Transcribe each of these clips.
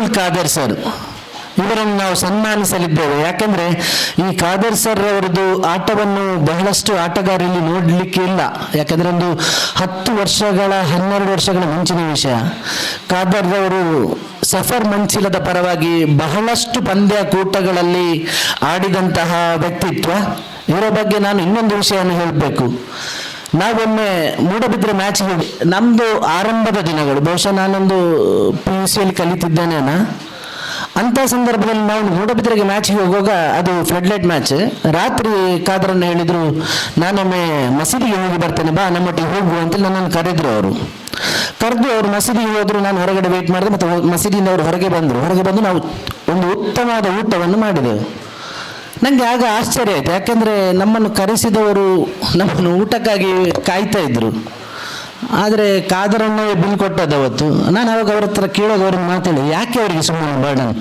Abdul Khader sir ಇವರನ್ನು ನಾವು ಸನ್ಮಾನಿಸಲಿದ್ದೇವೆ. ಯಾಕಂದರೆ ಈ ಖಾದರ್ ಸರ್ ಅವರದ್ದು ಆಟವನ್ನು ಬಹಳಷ್ಟು ಆಟಗಾರರಲ್ಲಿ ನೋಡಲಿಕ್ಕೆ ಇಲ್ಲ. ಯಾಕಂದರೆ ಒಂದು 10 ವರ್ಷಗಳ 12 ವರ್ಷಗಳ ಮುಂಚಿನ ವಿಷಯ. ಖಾದರ್ ಅವರು ಸಫರ್ ಮಂಚಿಲದ ಪರವಾಗಿ ಬಹಳಷ್ಟು ಪಂದ್ಯಕೂಟಗಳಲ್ಲಿ ಆಡಿದಂತಹ ವ್ಯಕ್ತಿತ್ವ. ಇವರ ಬಗ್ಗೆ ನಾನು ಇನ್ನೊಂದು ವಿಷಯವನ್ನು ಹೇಳಬೇಕು. ನಾವೊಮ್ಮೆ ಮೂಡಬಿದ್ರೆ ಮ್ಯಾಚ್ಗೆ ಹೋಗಿ, ನಮ್ಮದು ಆರಂಭದ ದಿನಗಳು, ಬಹುಶಃ ನಾನೊಂದು PUC ಕಲಿತಿದ್ದೇನೆ. ಅಂಥ ಸಂದರ್ಭದಲ್ಲಿ ನಾವು ಮೂಡಬಿದ್ರೆಗೆ ಮ್ಯಾಚ್ಗೆ ಹೋಗುವಾಗ ಅದು ಫ್ಲಡ್ ಮ್ಯಾಚ್. ರಾತ್ರಿ ಖಾದರನ್ನು ಹೇಳಿದರು, ನಾನೊಮ್ಮೆ ಮಸೀದಿಗೆ ಹೋಗಿ ಬರ್ತೇನೆ, ಬಾ ನಮ್ಮೊಟ್ಟಿಗೆ ಹೋಗು ಅಂತೇಳಿ ನನ್ನನ್ನು ಕರೆದ್ರು. ಕರೆದು ಅವರು ಮಸೀದಿಗೆ ಹೋದರು. ನಾನು ಹೊರಗಡೆ ವೇಟ್ ಮಾಡಿದೆ. ಮತ್ತು ಮಸೀದಿಯಿಂದ ಅವರು ಹೊರಗೆ ಬಂದು ನಾವು ಒಂದು ಉತ್ತಮವಾದ ಊಟವನ್ನು ಮಾಡಿದೆವು. ನನಗೆ ಆಗ ಆಶ್ಚರ್ಯ ಆಯಿತು. ಯಾಕೆಂದರೆ ನಮ್ಮನ್ನು ಕರೆಸಿದವರು ನಮ್ಮನ್ನು ಊಟಕ್ಕಾಗಿ ಕಾಯ್ತಾ ಇದ್ದರು. ಆದರೆ ಖಾದರನ್ನೇ ಬಿಲ್ ಕೊಟ್ಟದ್ದು ಅವತ್ತು. ನಾನು ಅವಾಗ ಅವ್ರ ಹತ್ರ ಕೇಳೋದು, ಅವ್ರಿಗೆ ಮಾತಾಡಿ, ಯಾಕೆ ಅವರಿಗೆ ಸುಮ್ಮನೆ ಬರ್ಡನ್.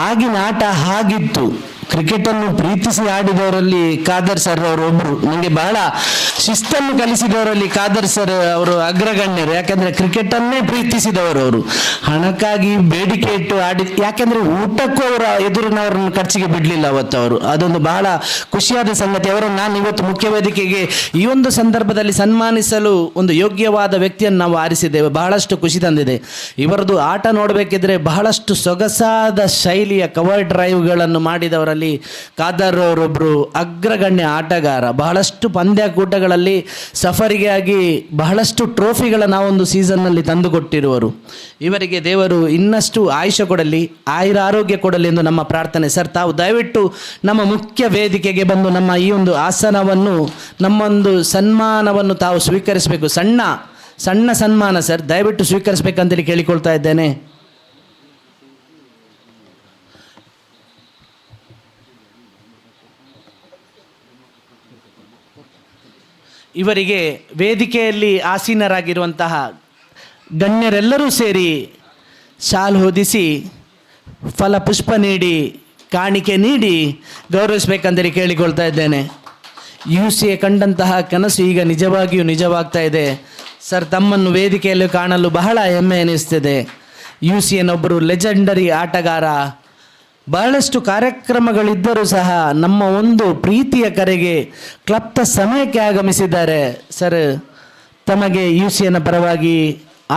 ಆಗಿನ ಆಟ ಹಾಗಿತ್ತು. ಕ್ರಿಕೆಟನ್ನು ಪ್ರೀತಿಸಿ ಆಡಿದವರಲ್ಲಿ ಖಾದರ್ ಸರ್ ಅವರು ಒಬ್ಬರು. ನನಗೆ ಬಹಳ ಶಿಸ್ತನ್ನು ಕಲಿಸಿದವರಲ್ಲಿ ಖಾದರ್ ಸರ್ ಅವರು ಅಗ್ರಗಣ್ಯರು. ಯಾಕೆಂದರೆ ಕ್ರಿಕೆಟನ್ನೇ ಪ್ರೀತಿಸಿದವರು ಅವರು. ಹಣಕ್ಕಾಗಿ ಬೇಡಿಕೆ ಇಟ್ಟು ಯಾಕೆಂದರೆ ಊಟಕ್ಕೂ ಅವರ ಎದುರಿನವರನ್ನು ಖರ್ಚಿಗೆ ಬಿಡಲಿಲ್ಲ ಅವತ್ತು ಅವರು. ಅದೊಂದು ಬಹಳ ಖುಷಿಯಾದ ಸಂಗತಿ. ಅವರನ್ನು ನಾನು ಇವತ್ತು ಮುಖ್ಯ ವೇದಿಕೆಗೆ ಈ ಒಂದು ಸಂದರ್ಭದಲ್ಲಿ ಸನ್ಮಾನಿಸಲು ಒಂದು ಯೋಗ್ಯವಾದ ವ್ಯಕ್ತಿಯನ್ನು ನಾವು ಆರಿಸಿದ್ದೇವೆ. ಬಹಳಷ್ಟು ಖುಷಿ ತಂದಿದೆ. ಇವರದು ಆಟ ನೋಡಬೇಕಿದ್ರೆ ಬಹಳಷ್ಟು ಸೊಗಸಾದ ಶೈಲಿಯ ಕವರ್ ಡ್ರೈವ್ಗಳನ್ನು ಮಾಡಿದವರಲ್ಲಿ ಖಾದರ್ ಅವರೊಬ್ಬರು ಅಗ್ರಗಣ್ಯ ಆಟಗಾರ. ಬಹಳಷ್ಟು ಪಂದ್ಯಕೂಟಗಳಲ್ಲಿ ಸಫರಿಗೆ ಆಗಿ ಬಹಳಷ್ಟು ಟ್ರೋಫಿಗಳನ್ನು ನಾವೊಂದು ಸೀಸನ್ನಲ್ಲಿ ತಂದುಕೊಟ್ಟಿರುವರು. ಇವರಿಗೆ ದೇವರು ಇನ್ನಷ್ಟು ಆಯುಷ್ಯ ಕೊಡಲಿ, ಆರೋಗ್ಯ ಕೊಡಲಿ ಎಂದು ನಮ್ಮ ಪ್ರಾರ್ಥನೆ. ಸರ್, ತಾವು ದಯವಿಟ್ಟು ನಮ್ಮ ಮುಖ್ಯ ವೇದಿಕೆಗೆ ಬಂದು ನಮ್ಮ ಈ ಒಂದು ಆಸನವನ್ನು, ನಮ್ಮೊಂದು ಸನ್ಮಾನವನ್ನು ತಾವು ಸ್ವೀಕರಿಸಬೇಕು. ಸಣ್ಣ ಸನ್ಮಾನ ಸರ್, ದಯವಿಟ್ಟು ಸ್ವೀಕರಿಸಬೇಕಂತೇಳಿ ಕೇಳಿಕೊಳ್ತಾ ಇದ್ದೇನೆ. ಇವರಿಗೆ ವೇದಿಕೆಯಲ್ಲಿ ಆಸೀನರಾಗಿರುವಂತಹ ಗಣ್ಯರೆಲ್ಲರೂ ಸೇರಿ ಶಾಲ್ ಹೊದಿಸಿ ಫಲಪುಷ್ಪ ನೀಡಿ ಕಾಣಿಕೆ ನೀಡಿ ಗೌರವಿಸಬೇಕಂತೇಳಿ ಕೇಳಿಕೊಳ್ತಾ ಇದ್ದೇನೆ. UCA ಕಂಡಂತಹ ಕನಸು ಈಗ ನಿಜವಾಗಿಯೂ ನಿಜವಾಗ್ತಾ ಇದೆ. ಸರ್, ತಮ್ಮನ್ನು ವೇದಿಕೆಯಲ್ಲಿ ಕಾಣಲು ಬಹಳ ಹೆಮ್ಮೆ ಎನಿಸ್ತಿದೆ. UCAನೊಬ್ಬರು ಲೆಜೆಂಡರಿ ಆಟಗಾರ. ಬಹಳಷ್ಟು ಕಾರ್ಯಕ್ರಮಗಳಿದ್ದರೂ ಸಹ ನಮ್ಮ ಒಂದು ಪ್ರೀತಿಯ ಕರೆಗೆ ಕ್ಲಪ್ತ ಸಮಯಕ್ಕೆ ಆಗಮಿಸಿದ್ದಾರೆ. ಸರ್, ತಮಗೆ UCAನ ಪರವಾಗಿ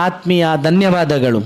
ಆತ್ಮೀಯ ಧನ್ಯವಾದಗಳು.